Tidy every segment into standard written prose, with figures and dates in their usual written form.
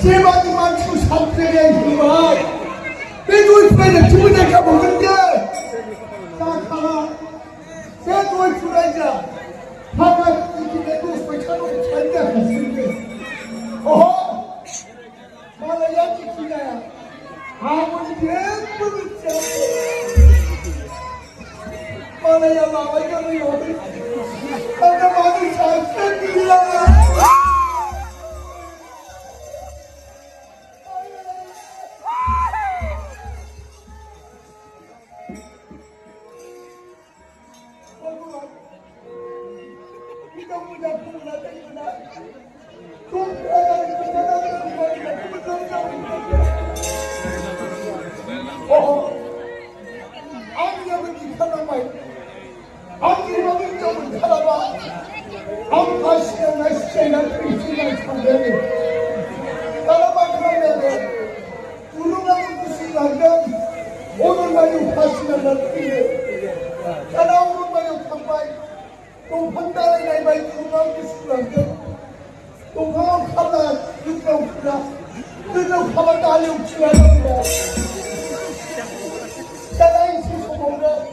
제발이 많고 삼세의 힘을 내놓을 수에는 주문할까 먹는데 딱 하나 내놓을 수라이자 하나 이렇게 내놓을 수에 차놓고 잔다 했는데 어허 말아야 지키냐 아무리 예쁘는 자 말아야 나와야는 어디 하나 많은 잘생기야 오늘만이 파시는 날이에 나라 오늘만이 탐바이 또 판단의 날바이 누구나 기술한데 또 강한 카다 육병구나 그저 가만 달려오지 않는다 나라의 시소보다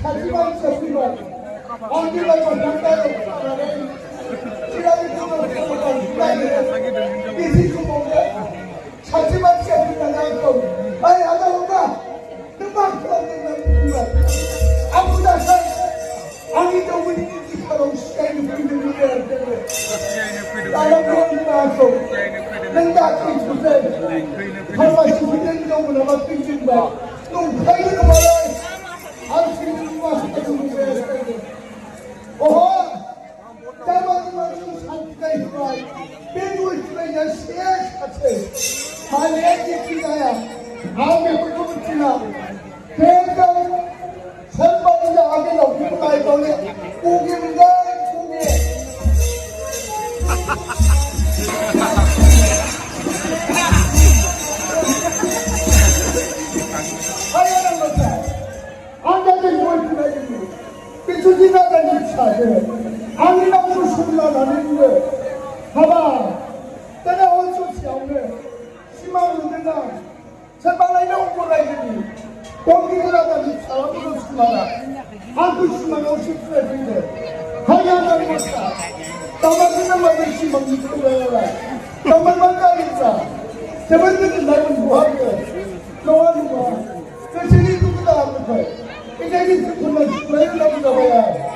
사지만 있었지만 어디가 좀 판단을 하나는 지라를 두고 가만 누가는 이 시소보다 사지만 있었지만 않고 아니 아다오가 금방 그런데 아무나 살 아니 저분이 인기하러 시간이 보이는 일이야 나는 그런 나서 내가 그 주제 정말 시간 정도 남아 빙진다 또 가이는 말아 안 쓰는 거 하는 거야 어허 자만이만 좀 산티가 있어 매주일 주에 세 자체 반에 지키다야 아무리 훌륭한 지나 대강 선발이자 악에 넘기고 날 거네 고기입니다 고기 하얀 것다 앉아서 이걸 주나야지 삐쳐지나다니 차에 아니라고 소리가 나는데 봐봐 내가 어쩌지 오늘 희망을 내가 제발 이런 거라 이러니 공기라다니 사람으로 수마라 한두 수만 50세인데 하얀다는 것다 나만 말을 심은 미끄러워라 나만 가겠다 제발들은 나는 뭐하게 너하는 거야 그 책이 누구다 하면서 이 책이 정말 죽어야 나보다 봐야